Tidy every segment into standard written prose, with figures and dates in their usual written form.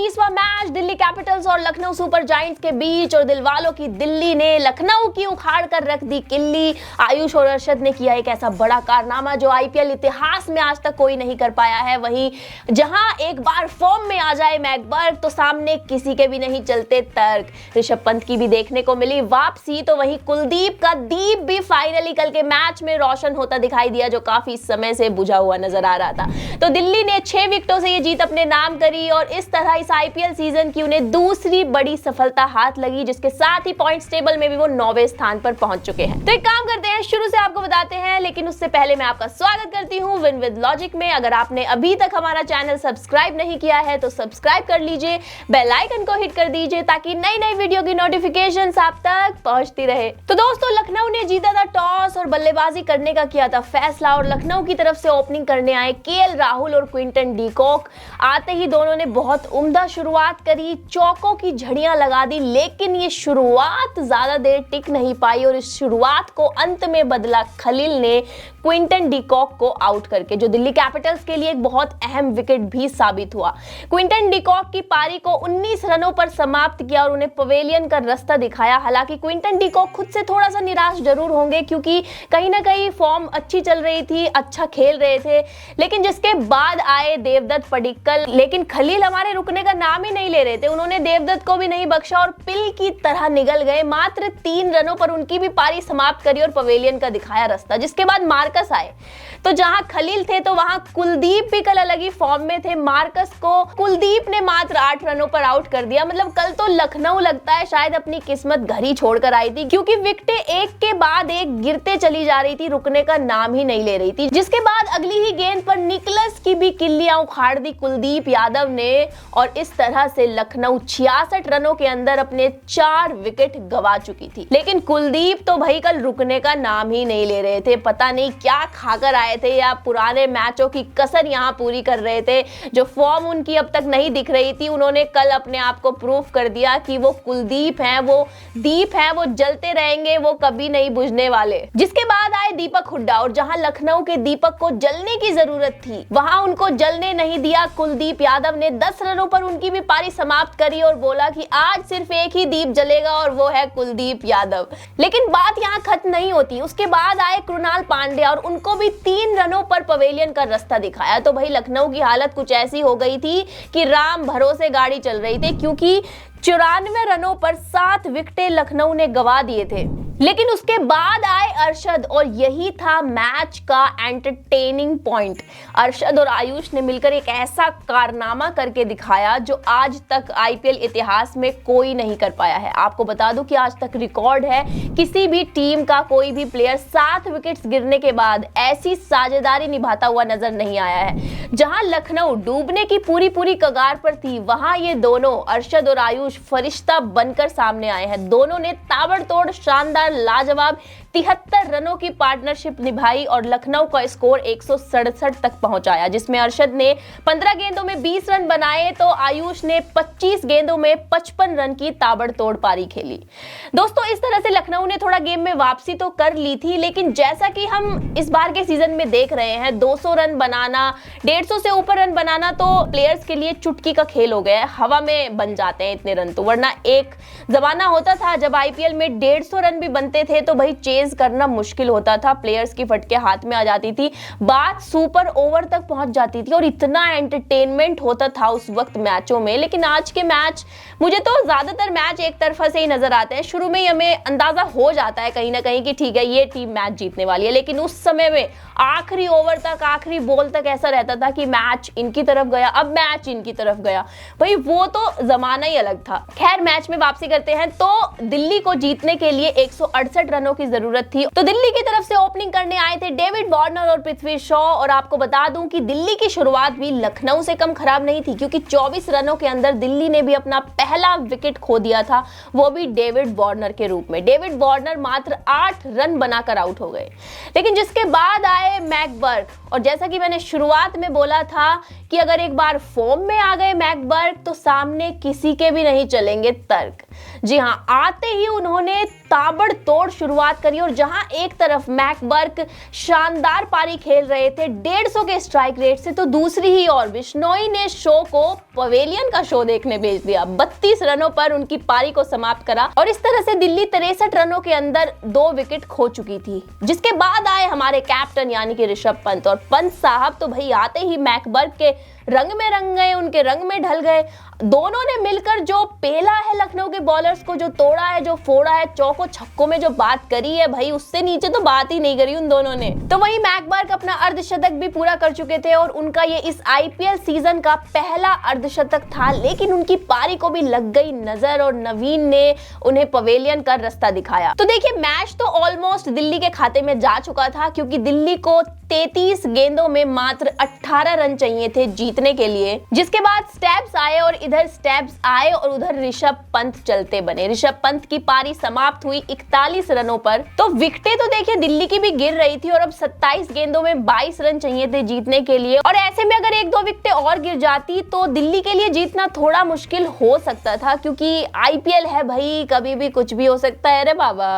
25वां match Delhi Capitals और Lucknow super giants के बीच और दिलवालों की दिल्ली ने लखनऊ की उखाड़ कर रख दी किल्ली। आयुष और अरशद ने किया एक ऐसा बड़ा कारनामा जो आईपीएल इतिहास में आज तक कोई नहीं कर पाया है। वहीं जहां एक बार फॉर्म में आ जाए मैकबर्ग तो सामने किसी के भी नहीं चलते तर्क। ऋषभ पंत की भी देखने को मिली वापसी, तो वहीं कुलदीप का दीप भी फाइनली कल के मैच में रोशन होता दिखाई दिया जो काफी समय से बुझा हुआ नजर आ रहा था। तो दिल्ली ने 6 विकेटों से ये जीत अपने नाम करी और इस तरह इस आईपीएल सीजन की उन्हें दूसरी बड़ी सफलता हाथ लगी, जिसके साथ ही पॉइंट्स टेबल में भी वो 9वें स्थान पर पहुंच चुके हैं। तो एक काम करते हैं, शुरू से आपको बताते हैं, लेकिन उससे पहले मैं आपका स्वागत करती हूं विन विद लॉजिक में। अगर आपने अभी तक हमारा चैनल सब्सक्राइब नहीं किया है तो सब्सक्राइब कर लीजिए, बेल आइकन को हिट कर दीजिए ताकि नई नई वीडियो की नोटिफिकेशंस आप तक पहुंचती रहे। तो दोस्तों, लखनऊ ने जीता था टॉस और बल्लेबाजी करने का किया था फैसला और लखनऊ की तरफ से ओपनिंग करने आए केएल राहुल और क्विंटन डी कॉक। आते ही दोनों ने बहुत उम्दा शुरुआत करी, चौकों की झड़ियां लगा दी, लेकिन ये शुरुआत ज्यादा देर टिक नहीं पाई और इस शुरुआत को अंत में बदला खलील ने क्विंटन डी कॉक को आउट करके, जो दिल्ली कैपिटल्स के लिए एक बहुत अहम विकेट भी साबित हुआ। क्विंटन डी कॉक की पारी को 19 रनों पर समाप्त किया और उन्हें पवेलियन का रास्ता दिखाया। हालांकि क्विंटन डी कॉक खुद से थोड़ा सा निराश जरूर होंगे क्योंकि कहीं ना कहीं फॉर्म अच्छी चल रही थी, अच्छा खेल रहे थे, लेकिन जिसके बाद आए देवदत्त पडिक्कल, लेकिन खलील हमारे रुकने का नाम ही नहीं ले रहे थे। उन्होंने देवदत्त को भी नहीं बख्शा और पिल की तरह निगल गए। मात्र 3 रनों पर उनकी भी पारी समाप्त करी और पवेलियन का दिखाया रास्ता, जिसके बाद मार्कस आए। तो जहां खलील थे तो वहां कुलदीप भी कल अलग ही फॉर्म में थे। मार्कस को कुलदीप ने मात्र 8 रनों पर आउट कर दिया। मतलब कल तो लखनऊ लगता है शायद अपनी किस्मत घर ही छोड़कर आई थी, क्योंकि विकेटें एक के बाद एक गिरते चली जा रही थी, रुकने का नाम ही नहीं ले रही थी। जिसके बाद अगली ही गेंद पर निकलस की भी किल्लियां उखाड़ दी कुलदीप यादव ने और इस तरह से लखनऊ 66 रनों के अंदर अपने 4 विकेट गंवा चुकी थी। लेकिन कुलदीप तो भाई कल रुकने का नाम ही नहीं ले रहे थे। पता नहीं क्या खाकर आए थे या पुराने मैचों की कसर यहां पूरी कर रहे थे। जो फॉर्म उनकी अब तक नहीं दिख रही थी, उन्होंने कल अपने आप को प्रूफ कर दिया कि वो कुलदीप हैं, वो दीप हैं, वो जलते रहेंगे, वो कभी नहीं बुझने वाले। जिसके बाद आए दीपक हुड्डा और जहां लखनऊ के दीपक को जलने की जरूरत थी वहां उनको जलने नहीं दिया। कुलदीप यादव ने 10 रनों पर उनकी भी पारी समाप्त करी और बोला कि आज सिर्फ एक ही दीप जलेगा और वो है कुलदीप यादव। लेकिन बात यहां खत्म नहीं होती। उसके बाद आए कृणाल पांड्या और उनको भी 3 रनों पर पवेलियन का रास्ता दिखाया। तो भाई लखनऊ की हालत कुछ ऐसी हो गई थी कि राम भरोसे गाड़ी चल रही थी, क्योंकि 94 रनों पर 7 विकेटें लखनऊ ने गंवा दिए थे। लेकिन उसके बाद आए अरशद और यही था मैच का एंटरटेनिंग पॉइंट। अरशद और आयुष ने मिलकर एक ऐसा कारनामा करके दिखाया जो आज तक आईपीएल इतिहास में कोई नहीं कर पाया है। आपको बता दूं कि आज तक रिकॉर्ड है, किसी भी टीम का कोई भी प्लेयर 7 विकेट्स गिरने के बाद ऐसी साझेदारी निभाता हुआ नजर नहीं आया है। जहां लखनऊ डूबने की पूरी कगार पर थी, वहां ये दोनों अरशद और आयुष फरिश्ता बनकर सामने आए हैं। दोनों ने ताबड़तोड़ शानदार लाजवाब 73 रनों की पार्टनरशिप निभाई और लखनऊ का स्कोर 167 तक पहुंचाया, जिसमें अरशद ने 15 गेंदों में 20 रन बनाए तो आयुष ने 25 गेंदों में 55 रन की ताबड़तोड़ पारी खेली। दोस्तों, इस तरह से लखनऊ ने थोड़ा गेम में वापसी तो कर ली थी, लेकिन जैसा कि हम इस बार के सीजन में देख रहे हैं, 200 रन बनाना, 150 से ऊपर रन बनाना तो प्लेयर्स के लिए चुटकी का खेल हो गया है। हवा में बन जाते हैं इतने रन तो, वरना एक जमाना होता था जब आईपीएल में 150 रन भी बनते थे तो भाई चेज करना मुश्किल होता था, प्लेयर्स की फटके हाथ में आ जाती थी, बात सुपर ओवर तक पहुंच जाती थी और इतना एंटरटेनमेंट होता था उस वक्त मैचों में। लेकिन आज के मैच, मुझे तो ज्यादातर मैच एक तरफा से ही नजर आते हैं। शुरू में ही हमें अंदाजा हो जाता है कहीं ना कहीं कि ठीक है ये टीम मैच जीतने वाली है, लेकिन उस समय में आखिरी ओवर तक, आखिरी बॉल तक ऐसा रहता था कि मैच इनकी तरफ गया, अब मैच इनकी तरफ गया। भाई वो तो जमाना ही अलग था। खैर, मैच में वापसी करते हैं तो दिल्ली को जीतने के लिए 168 रनों की जरूरत थी। तो दिल्ली की तरफ से ओपनिंग करने आए थे डेविड वार्नर और पृथ्वी शॉ और आपको बता दूं कि दिल्ली की शुरुआत भी लखनऊ से कम खराब नहीं थी, क्योंकि 24 रनों के अंदर दिल्ली ने भी अपना पहला विकेट खो दिया था, वो भी डेविड वार्नर के रूप में। डेविड वार्नर मात्र 8 रन बनाकर आउट हो गए। लेकिन जिसके बाद आए मैकबर्ग और जैसा कि मैंने शुरुआत में बोला था कि अगर एक बार फॉर्म में आ गए मैकबर्ग तो सामने किसी के भी नहीं चलेंगे तर्क। जी हां, आते ही उन्होंने ताबड़तोड़ शुरुआत करी और जहां एक तरफ मैकबर्ग शानदार पारी खेल रहे थे 150 के स्ट्राइक रेट से, तो दूसरी ही ओर बिश्नोई ने शो को पवेलियन का शो देखने भेज दिया। 32 रनों पर उनकी पारी को समाप्त करा और इस तरह से दिल्ली 63 रनों के अंदर 2 विकेट खो चुकी थी। जिसके बाद आए हमारे कैप्टन यानी कि ऋषभ पंत, और पंत साहब तो भाई आते ही मैकबर्ग के रंग में रंग गए, उनके रंग में ढल गए। दोनों ने मिलकर जो पेला है लखनऊ के बॉलर्स को, जो तोड़ा है, जो फोड़ा है, चौको छक्कों में जो बात करी है भाई, उससे नीचे तो बात ही नहीं करी उन दोनों ने। तो वही मैकबर्ग अपना अर्धशतक भी पूरा कर चुके थे और उनका ये इस आईपीएल सीजन का पहला अर्धशतक था, लेकिन उनकी पारी को भी लग गई नजर और नवीन ने उन्हें पवेलियन का रास्ता दिखाया। तो देखिए, मैच तो ऑलमोस्ट दिल्ली के खाते में जा चुका था, क्योंकि दिल्ली को 33 गेंदों में मात्र 18 रन चाहिए थे जीतने के लिए। जिसके बाद स्टेप्स आए और इधर स्टेप्स आए और उधर ऋषभ पंत चलते बने। ऋषभ पंत की पारी समाप्त हुई 41 रनों पर। तो विकेटें तो देखिए दिल्ली की भी गिर रही थी और अब 27 गेंदों में 22 रन चाहिए थे जीतने के लिए, और ऐसे में अगर 1-2 विकेटें और गिर जाती तो दिल्ली के लिए जीतना थोड़ा मुश्किल हो सकता था, क्योंकि आईपीएल है भाई, कभी भी कुछ भी हो सकता है रे बाबा।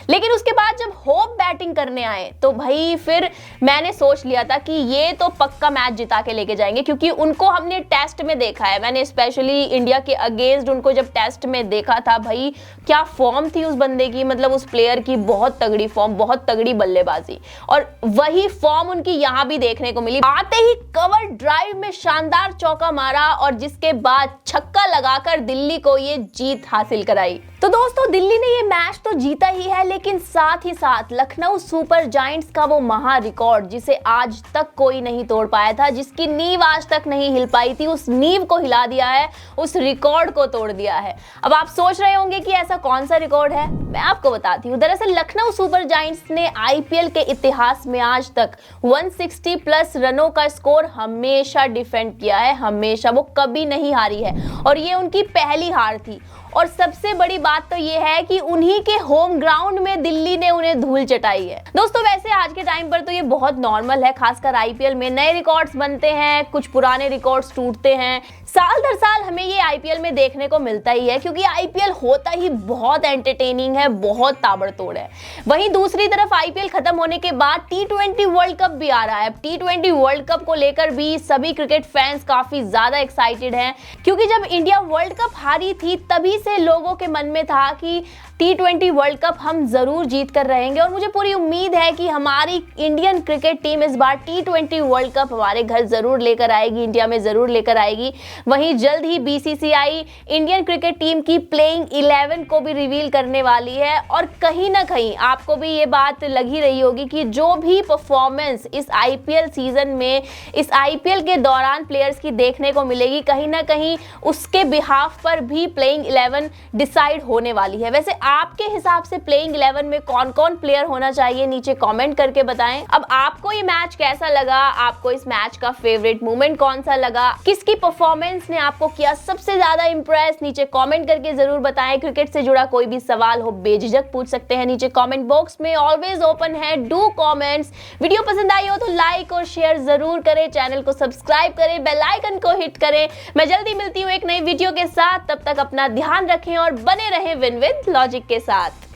लेकिन उसके बाद जब होप बैटिंग करने आए तो भाई फिर मैंने सोच लिया था कि ये तो पक्का मैच जिता के लेके जाएंगे, क्योंकि उनको हमने टेस्ट में देखा है। मैंने स्पेशली इंडिया के अगेंस्ट उनको जब टेस्ट में देखा था, भाई क्या फॉर्म थी उस बंदे की, मतलब उस प्लेयर की बहुत तगड़ी फॉर्म, बहुत तगड़ी बल्लेबाजी, और वही फॉर्म उनकी यहां भी देखने को मिली। आते ही कवर ड्राइव में शानदार चौका मारा और जिसके बाद छक्का लगाकर दिल्ली को ये जीत हासिल कराई। तो दोस्तों, दिल्ली ने ये मैच तो जीता ही है, लेकिन साथ ही साथ लखनऊ सुपर जायंट्स का वो महा रिकॉर्ड जिसे आज तक कोई नहीं तोड़ पाया था, जिसकी नींव आज तक नहीं हिल पाई थी, उस नींव को हिला दिया है, उस रिकॉर्ड को तोड़ दिया है। अब आप सोच रहे होंगे कि ऐसा कौन सा रिकॉर्ड है, मैं आपको बताती हूँ। दरअसल लखनऊ सुपर जायंट्स ने आईपीएल के इतिहास में आज तक 160 प्लस रनों का स्कोर हमेशा डिफेंड किया है, हमेशा, वो कभी नहीं हारी है, और ये उनकी पहली हार थी। और सबसे बड़ी बात तो ये है कि उन्हीं के होम ग्राउंड में दिल्ली ने उन्हें धूल चटाई है। दोस्तों, वैसे आज के टाइम पर तो ये बहुत नॉर्मल है, खासकर आईपीएल में नए रिकॉर्ड्स बनते हैं, कुछ पुराने रिकॉर्ड्स टूटते हैं, साल दर साल हमें ये आईपीएल में देखने को मिलता ही है, क्योंकि आईपीएल होता ही बहुत एंटरटेनिंग है, बहुत ताबड़तोड़ है। वहीं दूसरी तरफ आईपीएल खत्म होने के बाद टी20 वर्ल्ड कप भी आ रहा है। टी20 वर्ल्ड कप को लेकर भी सभी क्रिकेट फैंस काफी ज्यादा एक्साइटेड हैं, क्योंकि जब इंडिया वर्ल्ड कप हारी थी तभी से लोगों के मन में था कि टी20 वर्ल्ड कप हम जरूर जीत कर रहेंगे, और मुझे पूरी उम्मीद है कि हमारी इंडियन क्रिकेट टीम इस बार टी20 वर्ल्ड कप हमारे घर जरूर लेकर आएगी, इंडिया में जरूर लेकर आएगी। वहीं जल्द ही बीसीसीआई इंडियन क्रिकेट टीम की प्लेइंग 11 को भी रिवील करने वाली है, और कहीं ना कहीं आपको भी ये बात लगी रही होगी कि जो भी परफॉर्मेंस इस आईपीएल सीजन में, इस आईपीएल के दौरान प्लेयर्स की देखने को मिलेगी, कहीं ना कहीं उसके बिहाफ पर भी प्लेइंग 11 डिसाइड होने वाली है। वैसे आपके हिसाब से प्लेइंग 11 में कौन कौन प्लेयर होना चाहिए, नीचे कमेंट करके बताएं। अब आपको ये मैच कैसा लगा, आपको इस मैच का फेवरेट मोमेंट कौन सा लगा, किसकी परफॉर्मेंस ने आपको किया सबसे ज्यादा इंप्रेस, नीचे कमेंट करके जरूर बताएं। क्रिकेट से जुड़ा कोई भी सवाल हो बेझिझक पूछ सकते हैं नीचे कमेंट बॉक्स में, ऑलवेज ओपन है, डू कमेंट्स। वीडियो पसंद आई हो तो लाइक और शेयर जरूर करें, चैनल को सब्सक्राइब करें, बेल आइकन को हिट करें। मैं जल्दी मिलती हूँ एक नई वीडियो के साथ, तब तक अपना ध्यान रखें और बने रहें विन विद लॉजिक के साथ।